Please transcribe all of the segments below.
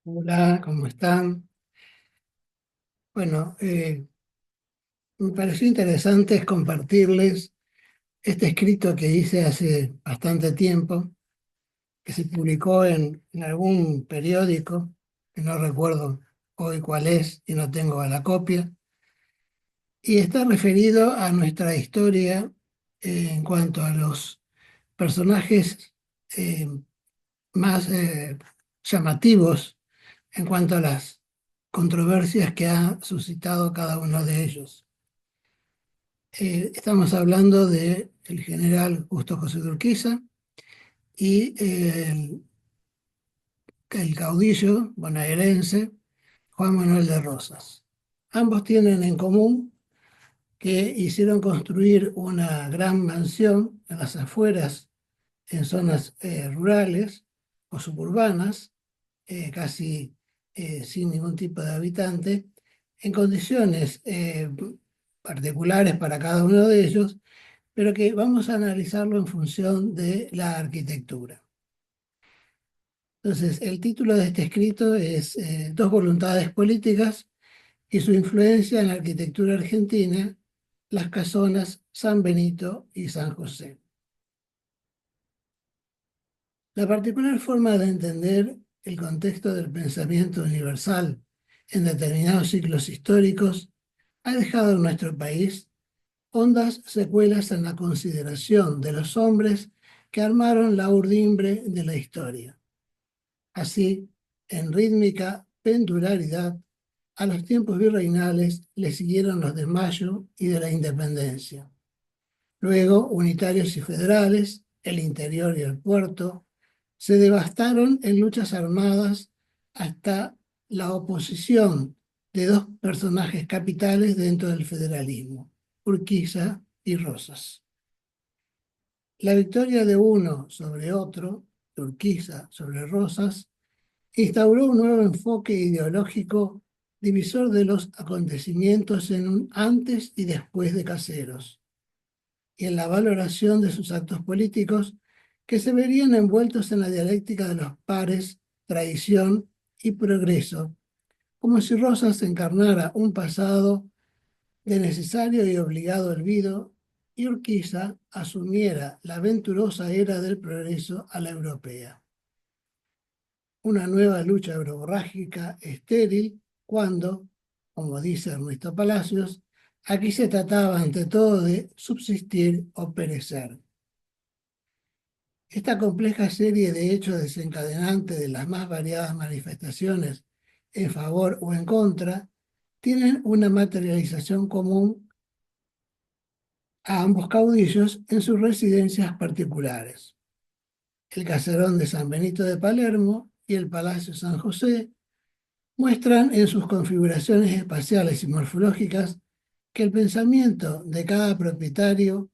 Hola, ¿cómo están? Bueno, me pareció interesante compartirles este escrito que hice hace bastante tiempo, que se publicó en algún periódico, que no recuerdo hoy cuál es y no tengo la copia, y está referido a nuestra historia en cuanto a los personajes eh, más llamativos en cuanto a las controversias que ha suscitado cada uno de ellos. Estamos hablando del general Justo José de Urquiza y el caudillo bonaerense Juan Manuel de Rosas. Ambos tienen en común que hicieron construir una gran mansión en las afueras, en zonas rurales o suburbanas, casi sin ningún tipo de habitante, en condiciones particulares para cada uno de ellos, pero que vamos a analizarlo en función de la arquitectura. Entonces, el título de este escrito es Dos voluntades políticas y su influencia en la arquitectura argentina, las casonas San Benito y San José. La particular forma de entender el contexto del pensamiento universal en determinados ciclos históricos ha dejado en nuestro país hondas secuelas en la consideración de los hombres que armaron la urdimbre de la historia. Así, en rítmica pendularidad, a los tiempos virreinales le siguieron los de Mayo y de la Independencia. Luego, unitarios y federales, el interior y el puerto, se devastaron en luchas armadas hasta la oposición de dos personajes capitales dentro del federalismo, Urquiza y Rosas. La victoria de uno sobre otro, Urquiza sobre Rosas, instauró un nuevo enfoque ideológico divisor de los acontecimientos en un antes y después de Caseros, y en la valoración de sus actos políticos que se verían envueltos en la dialéctica de los pares, traición y progreso, como si Rosas encarnara un pasado de necesario y obligado olvido y Urquiza asumiera la venturosa era del progreso a la europea. Una nueva lucha euroborrágica estéril cuando, como dice Ernesto Palacios, aquí se trataba ante todo de subsistir o perecer. Esta compleja serie de hechos desencadenantes de las más variadas manifestaciones en favor o en contra tienen una materialización común a ambos caudillos en sus residencias particulares. El caserón de San Benito de Palermo y el Palacio San José muestran en sus configuraciones espaciales y morfológicas que el pensamiento de cada propietario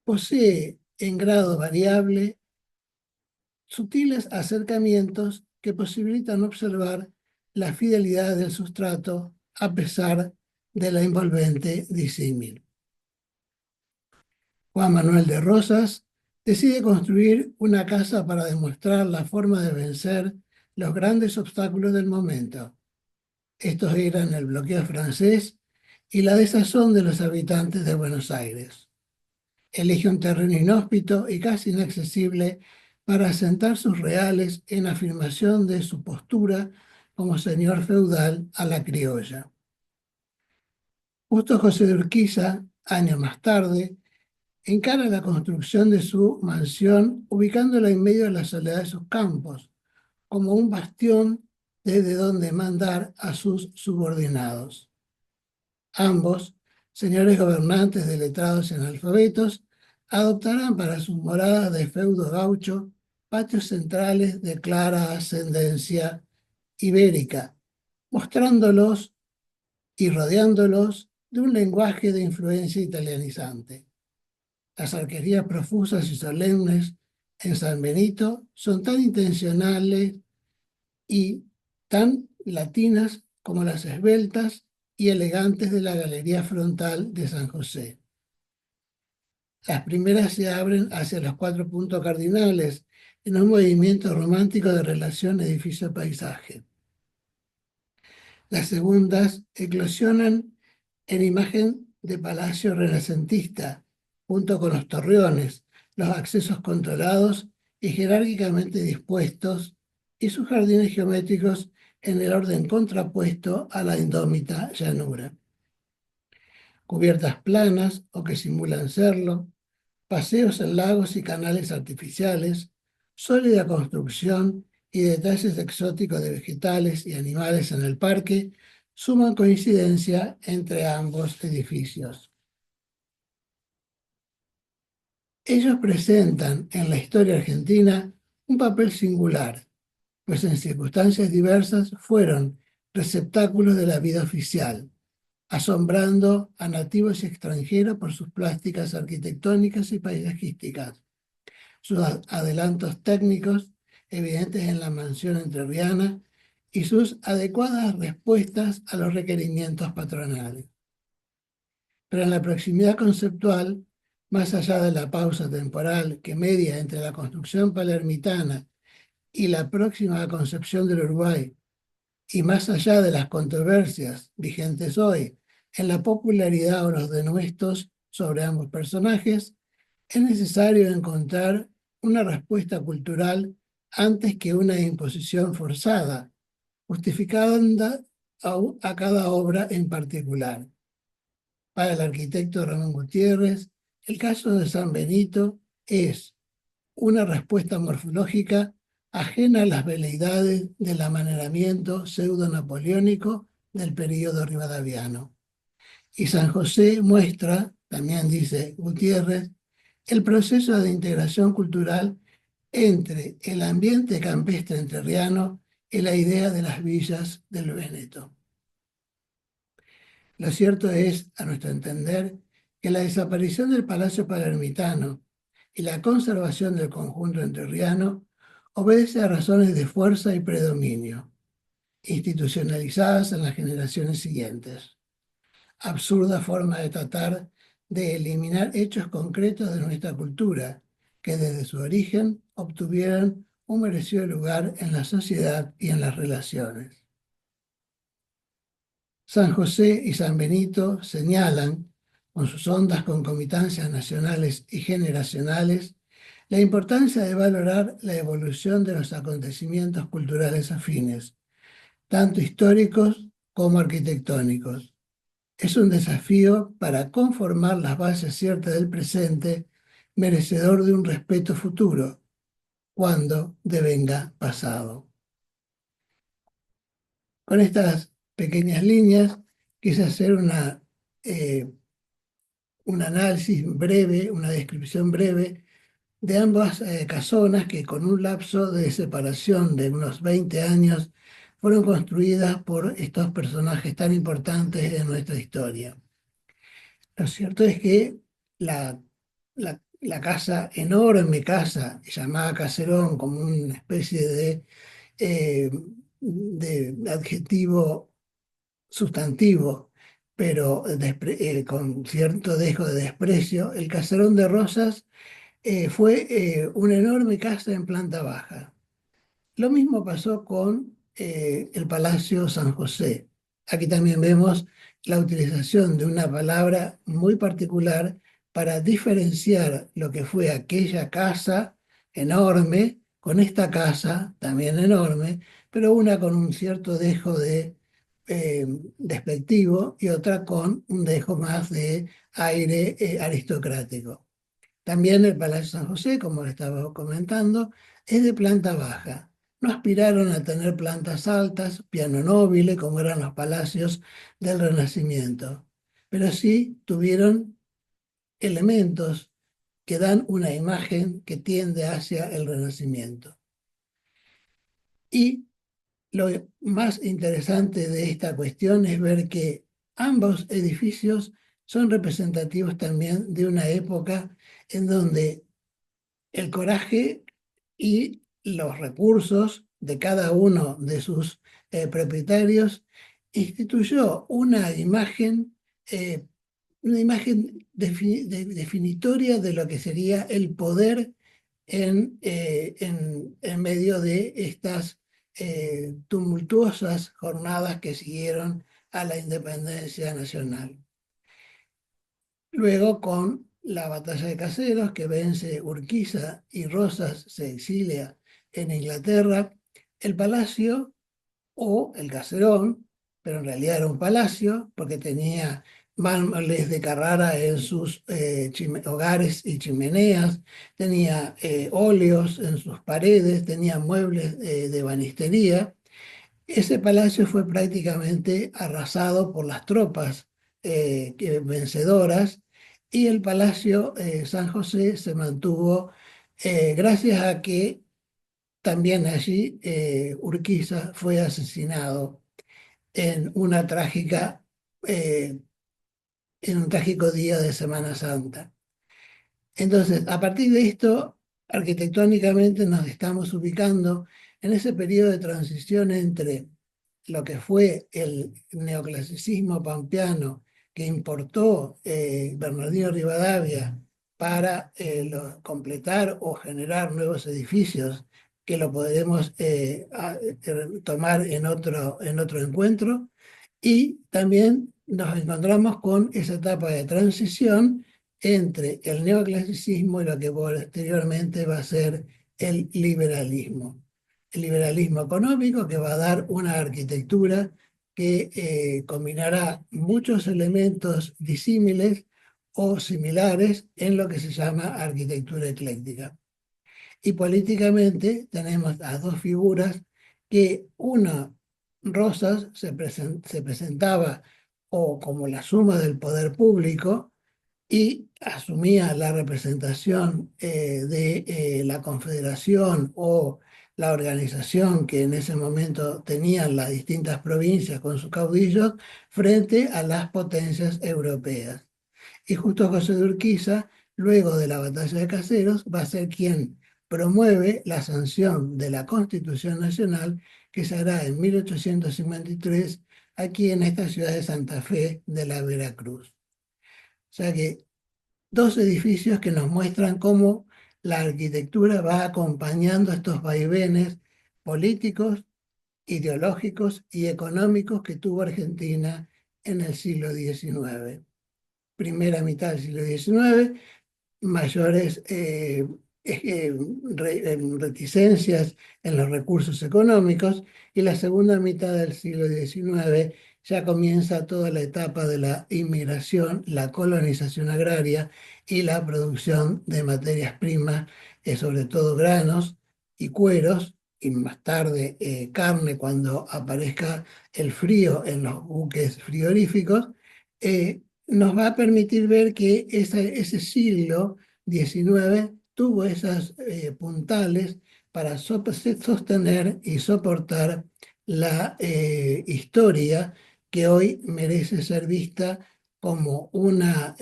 posee en grado variable sutiles acercamientos que posibilitan observar la fidelidad del sustrato a pesar de la envolvente disímil. Juan Manuel de Rosas decide construir una casa para demostrar la forma de vencer los grandes obstáculos del momento. Estos eran el bloqueo francés y la desazón de los habitantes de Buenos Aires. Elige un terreno inhóspito y casi inaccesible para asentar sus reales en afirmación de su postura como señor feudal a la criolla. Justo José de Urquiza, años más tarde, encara la construcción de su mansión ubicándola en medio de la soledad de sus campos, como un bastión desde donde mandar a sus subordinados. Ambos, señores gobernantes de letrados y analfabetos, adoptarán para sus moradas de feudo gaucho patios centrales de clara ascendencia ibérica, mostrándolos y rodeándolos de un lenguaje de influencia italianizante. Las arquerías profusas y solemnes en San Benito son tan intencionales y tan latinas como las esbeltas y elegantes de la galería frontal de San José. Las primeras se abren hacia los 4 puntos cardinales, en un movimiento romántico de relación edificio-paisaje. Las segundas eclosionan en imagen de palacio renacentista, junto con los torreones, los accesos controlados y jerárquicamente dispuestos, y sus jardines geométricos en el orden contrapuesto a la indómita llanura. Cubiertas planas o que simulan serlo, paseos en lagos y canales artificiales, sólida construcción y detalles exóticos de vegetales y animales en el parque suman coincidencia entre ambos edificios. Ellos presentan en la historia argentina un papel singular, pues en circunstancias diversas fueron receptáculos de la vida oficial, asombrando a nativos y extranjeros por sus plásticas arquitectónicas y paisajísticas, sus adelantos técnicos evidentes en la mansión entrerriana y sus adecuadas respuestas a los requerimientos patronales. Pero en la proximidad conceptual, más allá de la pausa temporal que media entre la construcción palermitana y la próxima concepción del Uruguay, y más allá de las controversias vigentes hoy en la popularidad o los denuestos sobre ambos personajes, es necesario encontrar una respuesta cultural antes que una imposición forzada, justificando a cada obra en particular. Para el arquitecto Ramón Gutiérrez, el caso de San Benito es una respuesta morfológica ajena a las veleidades del amaneramiento pseudo-napoleónico del período rivadaviano. Y San José muestra, también dice Gutiérrez, el proceso de integración cultural entre el ambiente campestre entrerriano y la idea de las villas del Véneto. Lo cierto es, a nuestro entender, que la desaparición del Palacio Palermitano y la conservación del conjunto entrerriano obedece a razones de fuerza y predominio, institucionalizadas en las generaciones siguientes. Absurda forma de tratar de eliminar hechos concretos de nuestra cultura, que desde su origen obtuvieran un merecido lugar en la sociedad y en las relaciones. San José y San Benito señalan, con sus hondas concomitancias nacionales y generacionales, la importancia de valorar la evolución de los acontecimientos culturales afines, tanto históricos como arquitectónicos. Es un desafío para conformar las bases ciertas del presente, merecedor de un respeto futuro, cuando devenga pasado. Con estas pequeñas líneas quise hacer un análisis breve, una descripción breve de ambas casonas que con un lapso de separación de unos 20 años fueron construidas por estos personajes tan importantes de nuestra historia. Lo cierto es que la casa, enorme casa, llamada Caserón como una especie eh, de adjetivo sustantivo, pero con cierto dejo de desprecio, el Caserón de Rosas fue una enorme casa en planta baja. Lo mismo pasó con el Palacio San José. Aquí también vemos la utilización de una palabra muy particular para diferenciar lo que fue aquella casa enorme con esta casa también enorme, pero una con un cierto dejo de despectivo y otra con un dejo más de aire aristocrático. También el Palacio San José, como le estaba comentando, es de planta baja. No aspiraron a tener plantas altas, piano nobile, como eran los palacios del Renacimiento, pero sí tuvieron elementos que dan una imagen que tiende hacia el Renacimiento. Y lo más interesante de esta cuestión es ver que ambos edificios son representativos también de una época en donde el coraje y los recursos de cada uno de sus propietarios instituyó una imagen una imagen definitoria de lo que sería el poder en medio de estas tumultuosas jornadas que siguieron a la independencia nacional. Luego, con la batalla de Caseros, que vence Urquiza y Rosas se exilia en Inglaterra, el palacio o el caserón, pero en realidad era un palacio porque tenía mármoles de Carrara en sus hogares y chimeneas, tenía óleos en sus paredes, tenía muebles de banistería. Ese palacio fue prácticamente arrasado por las tropas vencedoras y el Palacio San José se mantuvo gracias a que también allí Urquiza fue asesinado en una trágica, eh, en un trágico día de Semana Santa. Entonces, a partir de esto, arquitectónicamente nos estamos ubicando en ese periodo de transición entre lo que fue el neoclasicismo pampeano que importó Bernardino Rivadavia para completar o generar nuevos edificios que lo podemos tomar en otro encuentro. Y también nos encontramos con esa etapa de transición entre el neoclasicismo y lo que posteriormente va a ser el liberalismo. El liberalismo económico que va a dar una arquitectura que combinará muchos elementos disímiles o similares en lo que se llama arquitectura ecléctica. Y políticamente tenemos las dos figuras que una, Rosas, se presentaba o como la suma del poder público y asumía la representación de la confederación o la organización que en ese momento tenían las distintas provincias con sus caudillos frente a las potencias europeas. Y justo José de Urquiza, luego de la batalla de Caseros, va a ser quien promueve la sanción de la Constitución Nacional que se hará en 1853 aquí en esta ciudad de Santa Fe de la Veracruz. O sea que dos edificios que nos muestran cómo la arquitectura va acompañando estos vaivenes políticos, ideológicos y económicos que tuvo Argentina en el siglo XIX. Primera mitad del siglo XIX, mayores reticencias en los recursos económicos y la segunda mitad del siglo XIX ya comienza toda la etapa de la inmigración, la colonización agraria y la producción de materias primas, sobre todo granos y cueros, y más tarde carne cuando aparezca el frío en los buques frigoríficos, nos va a permitir ver que ese siglo XIX tuvo esas puntales para sostener y soportar la historia que hoy merece ser vista como una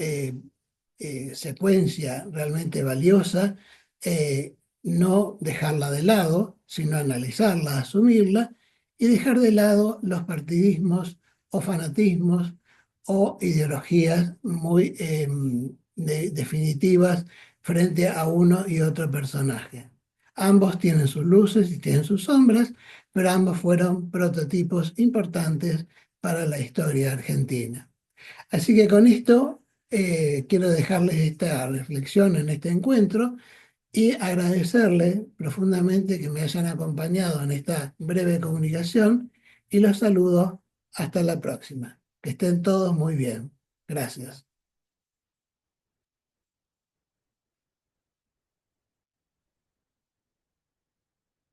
secuencia realmente valiosa, no dejarla de lado, sino analizarla, asumirla y dejar de lado los partidismos o fanatismos o ideologías muy definitivas frente a uno y otro personaje. Ambos tienen sus luces y tienen sus sombras, pero ambos fueron prototipos importantes para la historia argentina. Así que con esto quiero dejarles esta reflexión en este encuentro y agradecerles profundamente que me hayan acompañado en esta breve comunicación y los saludo hasta la próxima. Que estén todos muy bien. Gracias.